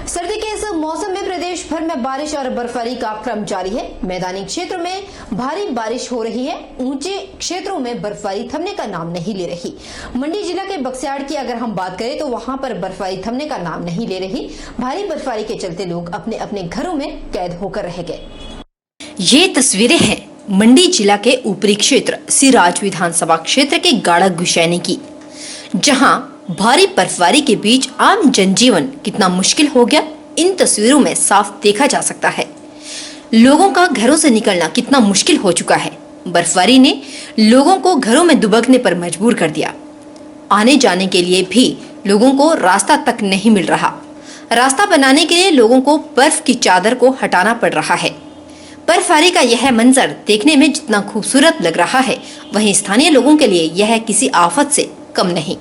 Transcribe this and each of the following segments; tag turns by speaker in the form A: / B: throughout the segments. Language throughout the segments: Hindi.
A: सर्दी के इस मौसम में प्रदेश भर में बारिश और बर्फबारी का क्रम जारी है। मैदानी क्षेत्रों में भारी बारिश हो रही है, ऊंचे क्षेत्रों में बर्फबारी थमने का नाम नहीं ले रही। मंडी जिला के बक्सियाड़ की अगर हम बात करें तो वहां पर बर्फबारी थमने का नाम नहीं ले रही। भारी बर्फबारी के चलते लोग अपने अपने घरों में कैद होकर रह गए। ये तस्वीरें हैं मंडी जिला के ऊपरी क्षेत्र सिराज विधानसभा क्षेत्र के गाड़क गुशैनी की, जहां भारी बर्फबारी के बीच आम जनजीवन कितना मुश्किल हो गया इन तस्वीरों में साफ देखा जा सकता है। लोगों का घरों से निकलना कितना मुश्किल हो चुका है। बर्फबारी ने लोगों को घरों में दुबकने पर मजबूर कर दिया। आने जाने के लिए भी लोगों को रास्ता तक नहीं मिल रहा। रास्ता बनाने के लिए लोगों को बर्फ की चादर को हटाना पड़ रहा है। बर्फबारी का यह मंजर देखने में जितना खूबसूरत लग रहा है, वहीं स्थानीय लोगों के लिए यह किसी आफत से कम नहीं।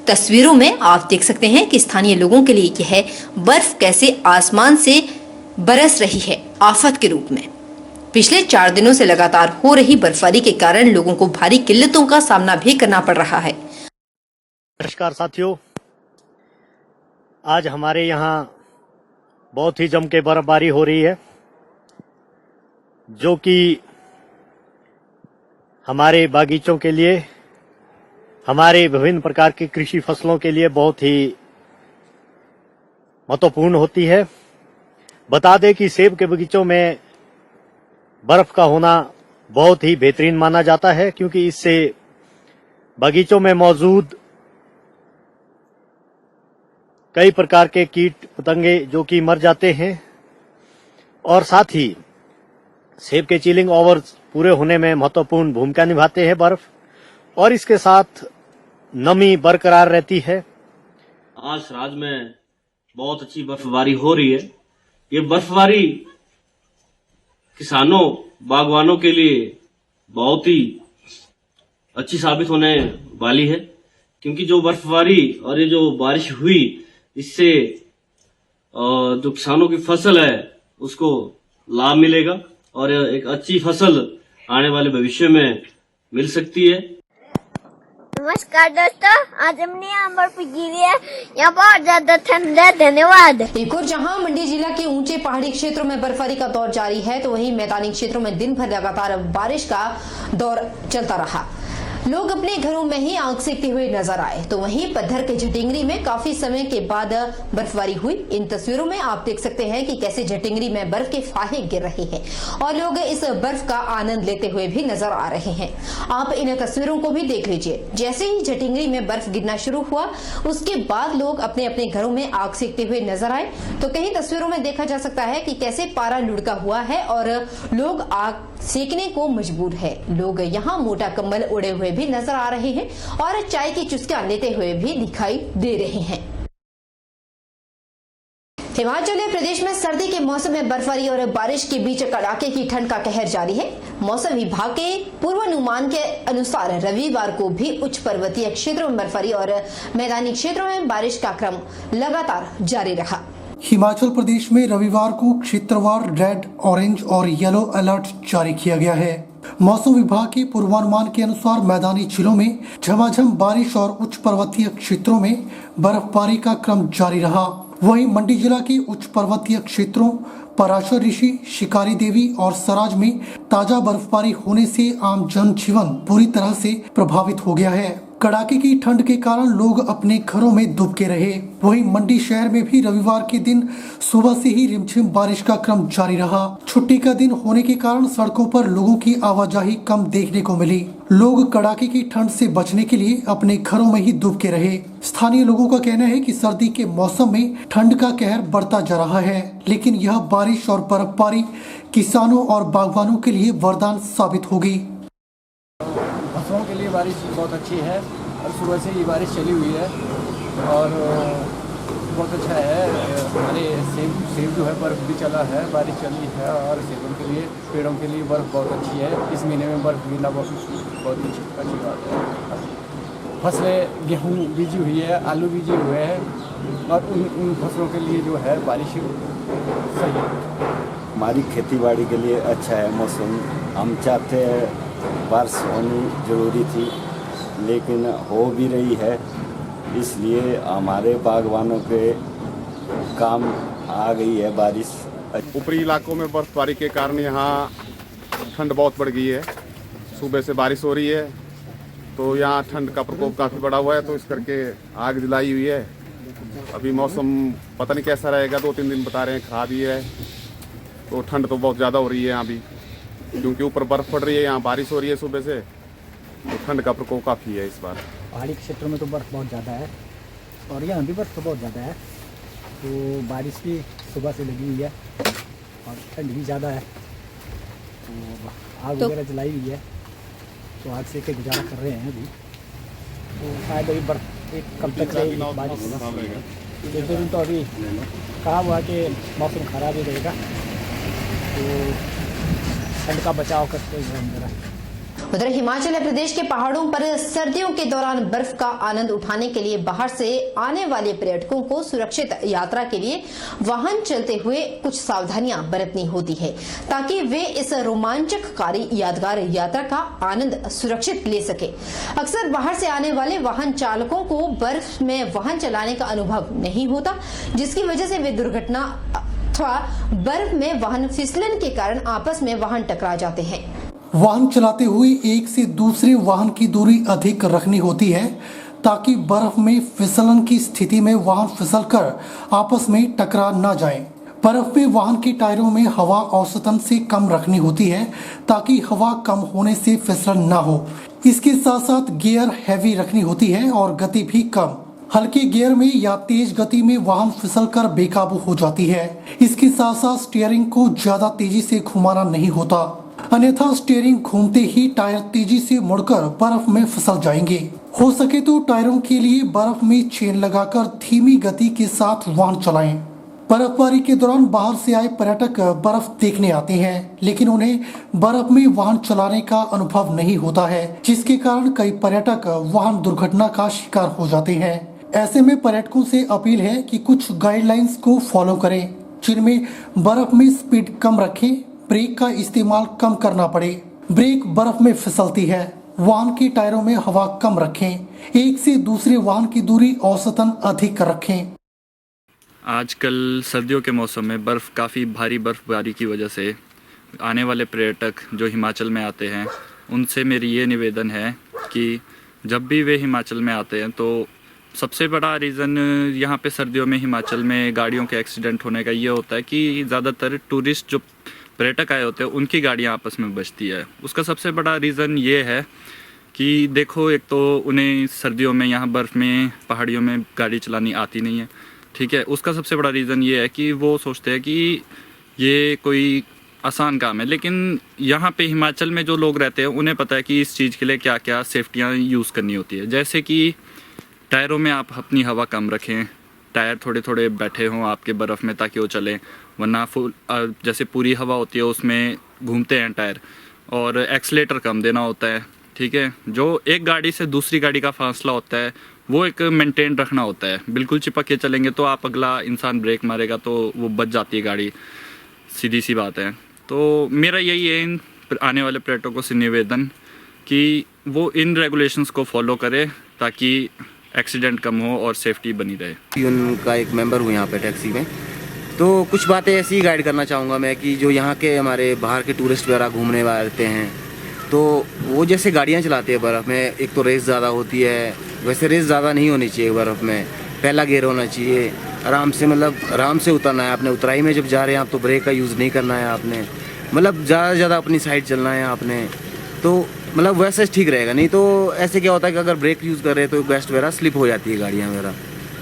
A: तस्वीरों में आप देख सकते हैं कि स्थानीय लोगों के लिए यह बर्फ कैसे आसमान से बरस रही है आफत के रूप में। पिछले 4 दिनों से लगातार हो रही बर्फबारी के कारण लोगों को भारी किल्लतों का सामना भी करना पड़ रहा है।
B: नमस्कार साथियों, आज हमारे यहाँ बहुत ही जम के बर्फबारी हो रही है, जो कि हमारे बागीचों के लिए, हमारे विभिन्न प्रकार की कृषि फसलों के लिए बहुत ही महत्वपूर्ण होती है। बता दें कि सेब के बगीचों में बर्फ का होना बहुत ही बेहतरीन माना जाता है, क्योंकि इससे बगीचों में मौजूद कई प्रकार के कीट पतंगे जो कि मर जाते हैं, और साथ ही सेब के चिलिंग ओवर्स पूरे होने में महत्वपूर्ण भूमिका निभाते हैं बर्फ, और इसके साथ नमी बरकरार रहती है।
C: आज राज्य में बहुत अच्छी बर्फबारी हो रही है। ये बर्फबारी किसानों, बागवानों के लिए बहुत ही अच्छी साबित होने वाली है, क्योंकि जो बर्फबारी और ये जो बारिश हुई, इससे जो किसानों की फसल है उसको लाभ मिलेगा और एक अच्छी फसल आने वाले भविष्य में मिल सकती है।
D: नमस्कार दोस्तों, आज हमने यहाँ बर्फ गिरी है, यहाँ बहुत ज्यादा ठंड है। धन्यवाद।
A: एक और जहां मंडी जिला के ऊंचे पहाड़ी क्षेत्रों में बर्फबारी का दौर जारी है, तो वहीं मैदानी क्षेत्रों में दिन भर लगातार बारिश का दौर चलता रहा। लोग अपने घरों में ही आग सेकते हुए नजर आए, तो वहीं पत्थर के झटिंगरी में काफी समय के बाद बर्फबारी हुई। इन तस्वीरों में आप देख सकते हैं कि कैसे झटिंगरी में बर्फ के फाहे गिर रहे हैं और लोग इस बर्फ का आनंद लेते हुए भी नजर आ रहे हैं। आप इन तस्वीरों को भी देख लीजिए। जैसे ही झटिंगरी में बर्फ गिरना शुरू हुआ, उसके बाद लोग अपने अपने घरों में आग सेकते हुए नजर आए। तो कई तस्वीरों में देखा जा सकता है कि कैसे पारा लुढ़का हुआ है और लोग आग सेकने को मजबूर है। लोग यहाँ मोटा कंबल ओढ़े हुए भी नजर आ रहे हैं और चाय की चुस्कियां लेते हुए भी दिखाई दे रहे हैं। हिमाचल प्रदेश में सर्दी के मौसम में बर्फबारी और बारिश के बीच कड़ाके की ठंड का कहर जारी है। मौसम विभाग के पूर्वानुमान के अनुसार रविवार को भी उच्च पर्वतीय क्षेत्रों में बर्फबारी और मैदानी क्षेत्रों में बारिश का क्रम लगातार जारी रहा।
E: हिमाचल प्रदेश में रविवार को क्षेत्रवार रेड, ऑरेंज और येलो अलर्ट जारी किया गया है। मौसम विभाग के पूर्वानुमान के अनुसार मैदानी जिलों में झमाझम बारिश और उच्च पर्वतीय क्षेत्रों में बर्फबारी का क्रम जारी रहा। वहीं मंडी जिला के उच्च पर्वतीय क्षेत्रों पराशर ऋषि, शिकारी देवी और सराज में ताजा बर्फबारी होने से आम जनजीवन पूरी तरह से प्रभावित हो गया है। कड़ाके की ठंड के कारण लोग अपने घरों में दुबके रहे। वहीं मंडी शहर में भी रविवार के दिन सुबह से ही रिमझिम बारिश का क्रम जारी रहा। छुट्टी का दिन होने के कारण सड़कों पर लोगों की आवाजाही कम देखने को मिली। लोग कड़ाके की ठंड से बचने के लिए अपने घरों में ही दुबके रहे। स्थानीय लोगों का कहना है कि सर्दी के मौसम में ठंड का कहर बढ़ता जा रहा है, लेकिन यह बारिश और बर्फबारी किसानों और बागवानों के लिए वरदान साबित होगी।
F: फसलों के लिए बारिश बहुत अच्छी है और सुबह से ये बारिश चली हुई है और बहुत अच्छा है। हमारे सेब जो है बर्फ़ भी चला है, बारिश चली है और सेबों के लिए, पेड़ों के लिए बर्फ़ बहुत अच्छी है। इस महीने में बर्फ़ गिरना बहुत अच्छी बात है। फसलें गेहूँ बीजी हुई है, आलू बीजे हुए हैं और उन फसलों के लिए जो है बारिश सही है।
G: हमारी खेतीबाड़ी के लिए अच्छा है मौसम। हम चाहते हैं बारिश होनी ज़रूरी थी, लेकिन हो भी रही है, इसलिए हमारे बागवानों के काम आ गई है बारिश।
H: ऊपरी इलाकों में बर्फबारी के कारण यहाँ ठंड बहुत बढ़ गई है। सुबह से बारिश हो रही है तो यहाँ ठंड का प्रकोप काफ़ी बढ़ा हुआ है, तो इस करके आग जलाई हुई है। अभी मौसम पता नहीं कैसा रहेगा, 2-3 दिन बता रहे हैं, खराब ही है। तो ठंड तो बहुत ज़्यादा हो रही है यहाँ भी, क्योंकि ऊपर बर्फ़ पड़ रही है, यहाँ बारिश हो रही है सुबह से, तो ठंड का प्रकोप काफ़ी है इस बार।
F: पहाड़ी क्षेत्रों में तो बर्फ़ बहुत ज़्यादा है और यहाँ भी बर्फ़ तो बहुत ज़्यादा है, तो बारिश भी सुबह से लगी हुई है और ठंड भी ज़्यादा है, तो आग वगैरह जलाई हुई है, तो आग से के गुजारा कर रहे हैं अभी। तो शायद अभी बर्फ़ एक कब तक रहेगी बारिश, 1-2 दिन तो अभी कहा हुआ कि मौसम ख़राब ही रहेगा, तो ठंड का बचाव करते हुए हम जरा।
A: उधर हिमाचल प्रदेश के पहाड़ों पर सर्दियों के दौरान बर्फ का आनंद उठाने के लिए बाहर से आने वाले पर्यटकों को सुरक्षित यात्रा के लिए वाहन चलते हुए कुछ सावधानियां बरतनी होती है, ताकि वे इस रोमांचकारी यादगार यात्रा का आनंद सुरक्षित ले सके। अक्सर बाहर से आने वाले वाहन चालकों को बर्फ में वाहन चलाने का अनुभव नहीं होता, जिसकी वजह से वे दुर्घटना अथवा बर्फ में वाहन फिसलन के कारण आपस में वाहन टकरा जाते हैं।
E: वाहन चलाते हुए एक से दूसरे वाहन की दूरी अधिक रखनी होती है, ताकि बर्फ में फिसलन की स्थिति में वाहन फिसलकर आपस में टकरा न जाए। बर्फ में वाहन के टायरों में हवा औसतन से कम रखनी होती है, ताकि हवा कम होने से फिसलन न हो। इसके साथ साथ गियर हैवी रखनी होती है और गति भी कम। हल्के गियर में या तेज गति में वाहन फिसलकर बेकाबू हो जाती है। इसके साथ साथ स्टीयरिंग को ज्यादा तेजी से घुमाना नहीं होता, अन्यथा स्टीयरिंग घूमते ही टायर तेजी से मुड़कर बर्फ में फिसल जाएंगे। हो सके तो टायरों के लिए बर्फ में चेन लगाकर धीमी गति के साथ वाहन चलाएं। बर्फबारी के दौरान बाहर से आए पर्यटक बर्फ देखने आते हैं, लेकिन उन्हें बर्फ में वाहन चलाने का अनुभव नहीं होता है, जिसके कारण कई पर्यटक वाहन दुर्घटना का शिकार हो जाते हैं। ऐसे में पर्यटकों से अपील है कि कुछ गाइडलाइंस को फॉलो करें, जिनमें बर्फ में स्पीड कम रखें, ब्रेक का इस्तेमाल कम करना पड़े, ब्रेक बर्फ में फिसलती है, वाहन के टायरों में हवा कम रखें, एक से दूसरे वाहन की दूरी औसतन अधिक रखें।
I: आजकल सर्दियों के मौसम में काफ़ी भारी बर्फबारी की वजह से आने वाले पर्यटक जो हिमाचल में आते हैं, उनसे मेरी ये निवेदन है कि जब भी वे हिमाचल में आते हैं तो सबसे बड़ा रीज़न यहाँ पे सर्दियों में हिमाचल में गाड़ियों के एक्सीडेंट होने का ये होता है कि ज़्यादातर टूरिस्ट जो पर्यटक आए होते हैं उनकी गाड़ियाँ आपस में बचती है। उसका सबसे बड़ा रीज़न ये है कि देखो, एक तो उन्हें सर्दियों में यहाँ बर्फ़ में पहाड़ियों में गाड़ी चलानी आती नहीं है, ठीक है। उसका सबसे बड़ा रीज़न ये है कि वो सोचते हैं कि ये कोई आसान काम है, लेकिन यहाँ पे हिमाचल में जो लोग रहते हैं उन्हें पता है कि इस चीज़ के लिए क्या क्या सेफ्टियाँ यूज़ करनी होती है। जैसे कि टायरों में आप अपनी हवा कम रखें, टायर थोड़े थोड़े बैठे हों आपके बर्फ़ में ताकि वो चलें, वरना फुल जैसे पूरी हवा होती है उसमें घूमते हैं टायर, और एक्सीलेटर कम देना होता है, ठीक है। जो एक गाड़ी से दूसरी गाड़ी का फासला होता है वो एक मेंटेन रखना होता है। बिल्कुल चिपक के चलेंगे तो आप अगला इंसान ब्रेक मारेगा तो वो बच जाती है गाड़ी, सीधी सी बात है। तो मेरा यही है इन आने वाले पर्यटकों से निवेदन कि वो इन रेगुलेशंस को फॉलो करें ताकि एक्सीडेंट कम हो और सेफ्टी बनी रहे।
J: उनका एक मेंबर हूँ यहाँ पे टैक्सी में, तो कुछ बातें ऐसी ही गाइड करना चाहूँगा मैं कि जो यहाँ के हमारे बाहर के टूरिस्ट वगैरह घूमने वाले रहते हैं, तो वो जैसे गाड़ियाँ चलाते हैं बर्फ़ में, एक तो रेस ज़्यादा होती है, वैसे रेस ज़्यादा नहीं होनी चाहिए बर्फ़ में, पहला गियर होना चाहिए, आराम से मतलब आराम से उतरना है आपने। उतराई में जब जा रहे हैं आप तो ब्रेक का यूज़ नहीं करना है आपने, मतलब ज़्यादा से ज़्यादा अपनी साइड चलना है आपने, तो मतलब वैसे ठीक रहेगा। नहीं तो ऐसे क्या होता है कि अगर ब्रेक यूज़ कर रहे हैं तो बेस्ट वगैरह स्लिप हो जाती है गाड़ियाँ वगैरह।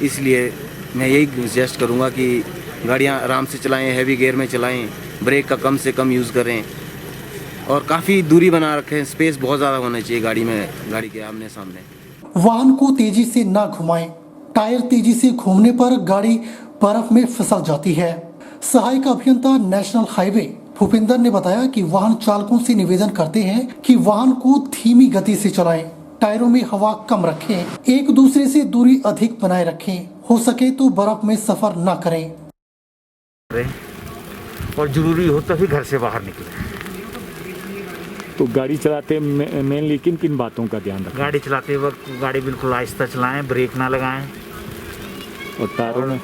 J: इसलिए मैं यही सजेस्ट करूँगा कि गाड़ियाँ आराम से चलाएं, हैवी गियर में चलाएं, ब्रेक का कम से कम यूज़ करें और काफ़ी दूरी बना रखें, स्पेस बहुत ज़्यादा होना चाहिए गाड़ी में, गाड़ी के आमने सामने।
E: वाहन को तेजी से न घुमाएं, टायर तेजी से घूमने पर गाड़ी बर्फ में फिसल जाती है। सहायक अभियंता नेशनल हाईवे भूपिंदर ने बताया कि वाहन चालकों से निवेदन करते हैं कि वाहन को धीमी गति से चलाएं, टायरों में हवा कम रखें, एक दूसरे से दूरी अधिक बनाए रखें, हो सके तो बर्फ में सफर न करें
K: और जरूरी हो तभी घर से बाहर निकलें।
L: तो गाड़ी चलाते मेनली किन किन बातों का ध्यान रखें?
K: गाड़ी चलाते वक्त गाड़ी बिल्कुल आहिस्ता चलाएं, ब्रेक ना लगाएं,
L: और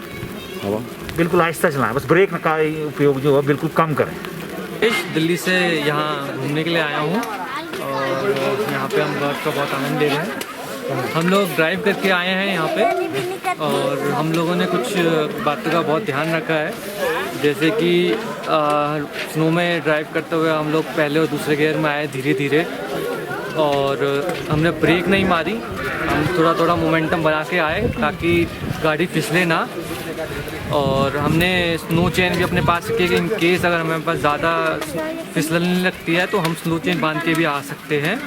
K: हवा बिल्कुल आहिस्ता चलाएं, बस ब्रेक का उपयोग जो है बिल्कुल कम करें।
F: दिल्ली से यहाँ घूमने के लिए आया हूँ और यहाँ पे हम बर्फ़ का बहुत आनंद ले रहे हैं। हम लोग ड्राइव करके आए हैं यहाँ पे और हम लोगों ने कुछ बातों का बहुत ध्यान रखा है, जैसे कि स्नो में ड्राइव करते हुए हम लोग पहले और दूसरे गियर में आए धीरे धीरे और हमने ब्रेक नहीं मारी, हम थोड़ा थोड़ा मोमेंटम बना के आए ताकि गाड़ी फिसले ना। और हमने स्नो चेन भी अपने पास रखी है कि इन केस अगर हमारे पास ज़्यादा फिसलने लगती है तो हम स्नो चेन बांध के भी आ सकते हैं।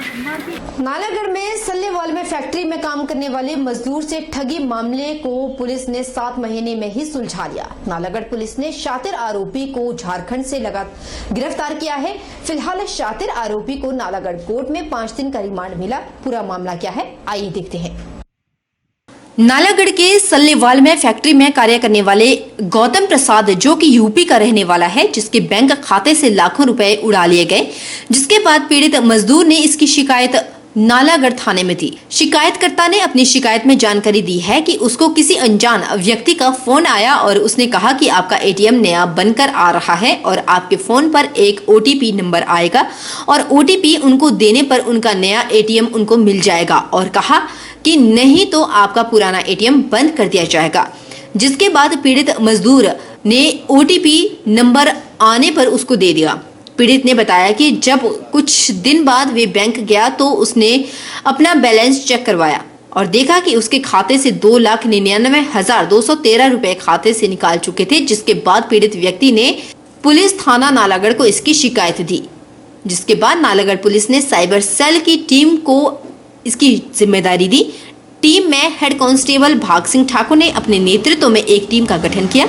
A: नालागढ़ में सल्लेवाल में फैक्ट्री में काम करने वाले मजदूर से ठगी मामले को पुलिस ने 7 महीने में ही सुलझा लिया। नालागढ़ पुलिस ने शातिर आरोपी को झारखंड से गिरफ्तार किया है। फिलहाल शातिर आरोपी को नालागढ़ कोर्ट में 5 दिन का रिमांड मिला। पूरा मामला क्या है, आइए देखते हैं। नालागढ़ के सल्लेवाल में फैक्ट्री में कार्य करने वाले गौतम प्रसाद, जो कि यूपी का रहने वाला है, जिसके बैंक खाते से लाखों रुपए उड़ा लिए गए, जिसके बाद पीड़ित मजदूर ने इसकी शिकायत नालागढ़ थाने में दी। शिकायतकर्ता ने अपनी शिकायत में जानकारी दी है कि उसको किसी अनजान व्यक्ति का फोन आया और उसने कहा कि आपका एटीएम नया बनकर आ रहा है और आपके फोन पर एक ओटीपी नंबर आएगा और ओटीपी उनको देने पर उनका नया एटीएम उनको मिल जाएगा और कहा कि नहीं तो आपका पुराना एटीएम बंद कर दिया जाएगा। जिसके बाद पीड़ित मजदूर ने ओटीपी नंबर आने पर उसको दे दिया। पीड़ित ने बताया कि जब कुछ दिन बाद वे बैंक गया तो उसने अपना बैलेंस चेक करवाया और देखा कि उसके खाते से 2,99,213 रुपए खाते से निकाल चुके थे। जिसके बाद पीड़ित व्यक्ति ने पुलिस थाना नालागढ़ को इसकी शिकायत दी, जिसके बाद नालागढ़ पुलिस ने साइबर सेल की टीम को इसकी जिम्मेदारी दी। टीम में हेड कांस्टेबल भाग सिंह ठाकुर ने अपने नेतृत्व में एक टीम का गठन किया।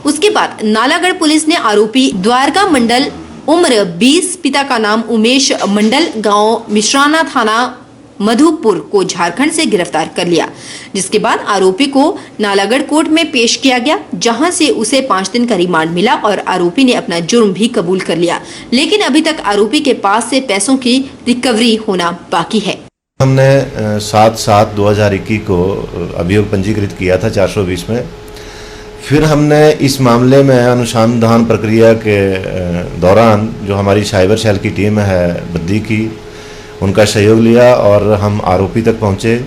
A: उसके बाद नालागढ़ पुलिस ने आरोपी द्वारका मंडल, उम्र 20, पिता का नाम उमेश मंडल, गांव मिश्राना, थाना मधुपुर को झारखंड से गिरफ्तार कर लिया। जिसके बाद आरोपी को नालागढ़ कोर्ट में पेश किया गया, जहां से उसे 5 दिन का रिमांड मिला और आरोपी ने अपना जुर्म भी कबूल कर लिया। लेकिन अभी तक आरोपी के पास से पैसों की रिकवरी होना बाकी है।
M: हमने 7/7/2021 को अभियोग पंजीकृत किया था 420 में। फिर हमने इस मामले में अनुसंधान प्रक्रिया के दौरान जो हमारी साइबर सेल की टीम है बद्दी की, उनका सहयोग लिया और हम आरोपी तक पहुंचे,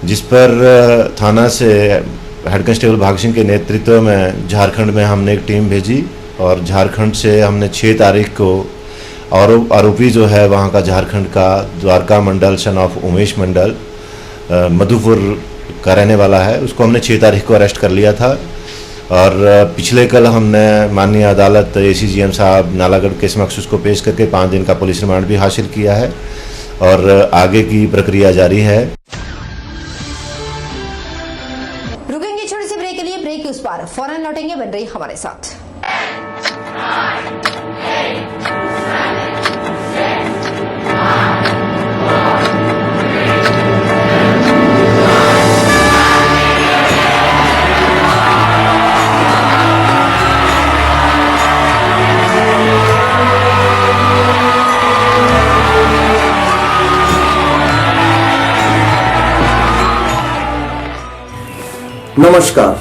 M: जिस पर थाना से हेड कांस्टेबल भाग सिंह के नेतृत्व में झारखंड में हमने एक टीम भेजी और झारखंड से हमने 6 तारीख को आरोपी जो है वहाँ का झारखंड का द्वारका मंडल सन ऑफ उमेश मंडल मधुपुर का रहने वाला है, उसको हमने 6 तारीख को अरेस्ट कर लिया था। और पिछले कल हमने माननीय अदालत ACGM साहब नालागढ़ के समक्ष उसको पेश करके 5 दिन का पुलिस रिमांड भी हासिल किया है और आगे की प्रक्रिया जारी है।
A: रुकेंगे छोटे से ब्रेक के लिए, ब्रेक के उस पार फौरन लौटेंगे, बन रही हमारे साथ।
N: नमस्कार।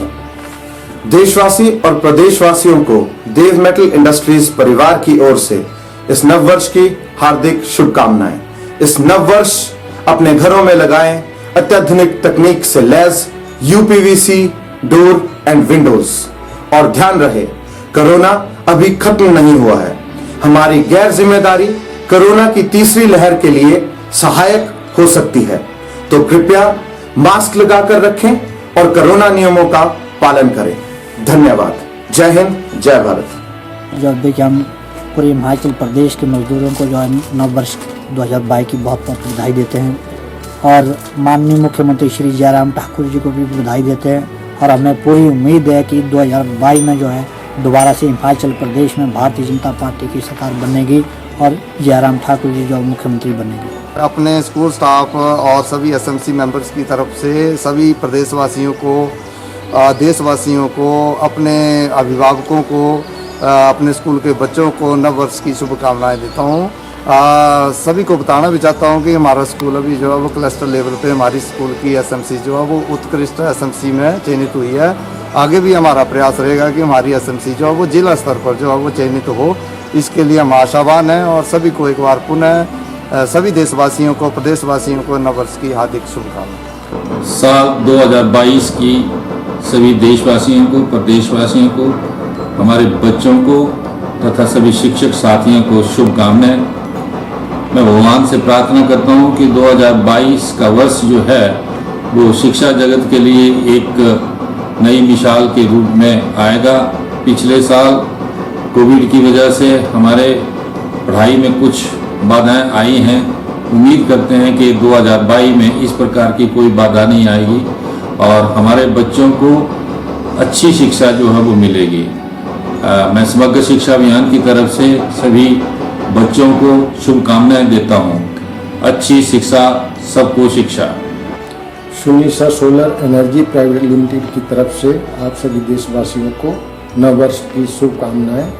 N: देशवासी और प्रदेशवासियों को देव मेटल इंडस्ट्रीज परिवार की ओर से इस नव वर्ष की हार्दिक शुभकामनाएं। इस नव वर्ष अपने घरों में लगाएं अत्याधुनिक तकनीक से lace UPVC door and Windows. और ध्यान रहे, कोरोना अभी खत्म नहीं हुआ है। हमारी गैर जिम्मेदारी कोरोना की तीसरी लहर के लिए सहायक हो सकती है, तो कृपया मास्क लगाकर रखें और कोरोना नियमों का पालन करें। धन्यवाद। जय हिंद, जय भारत।
O: जब देखिए हम पूरे हिमाचल प्रदेश के मजदूरों को जो है नव वर्ष 2022 की बहुत बहुत बधाई देते हैं और माननीय मुख्यमंत्री श्री जयराम ठाकुर जी को भी बधाई देते हैं। और हमें पूरी उम्मीद है कि 2022 में जो है दोबारा से हिमाचल प्रदेश में भारतीय जनता पार्टी की सरकार बनेगी और जयराम ठाकुर जी जो मुख्यमंत्री बनेगी।
P: अपने स्कूल स्टाफ और सभी SMC मेंबर्स की तरफ से सभी प्रदेशवासियों को, देशवासियों को, अपने अभिभावकों को, अपने स्कूल के बच्चों को नव वर्ष की शुभकामनाएं देता हूं। सभी को बताना भी चाहता हूं कि हमारा स्कूल अभी जो है वो क्लस्टर लेवल पे हमारी स्कूल की SMC जो है वो उत्कृष्ट SMC में चयनित हुई है आगे भी हमारा प्रयास रहेगा कि हमारी एसएमसी जो है वो जिला स्तर पर जो है वो चयनित हो। इसके लिए हम आशावान हैं और सभी को एक बार पुनः सभी देशवासियों को, प्रदेशवासियों को नववर्ष की हार्दिक शुभकामनाएं।
Q: साल 2022 की सभी देशवासियों को, प्रदेशवासियों को, हमारे बच्चों को तथा सभी शिक्षक साथियों को शुभकामनाएं। मैं भगवान से प्रार्थना करता हूं कि 2022 का वर्ष जो है वो शिक्षा जगत के लिए एक नई मिसाल के रूप में आएगा। पिछले साल कोविड की वजह से हमारे पढ़ाई में कुछ बाधाएं आई हैं। उम्मीद करते हैं कि 2022 में इस प्रकार की कोई बाधा नहीं आएगी और हमारे बच्चों को अच्छी शिक्षा जो है वो मिलेगी। मैं समग्र शिक्षा अभियान की तरफ से सभी बच्चों को शुभकामनाएं देता हूं। अच्छी शिक्षा सबको शिक्षा।
F: सुनिशा सोलर एनर्जी प्राइवेट लिमिटेड की तरफ से आप सभी देशवासियों को नववर्ष की शुभकामनाएं।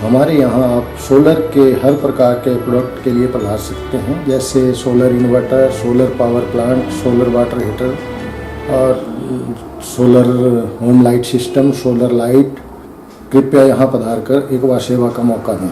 F: हमारे यहाँ आप सोलर के हर प्रकार के प्रोडक्ट के लिए पधार सकते हैं, जैसे solar inverter, solar power plant, solar water heater और solar home light system, solar light. कृपया यहाँ पधार कर एक बार सेवा का मौका दें।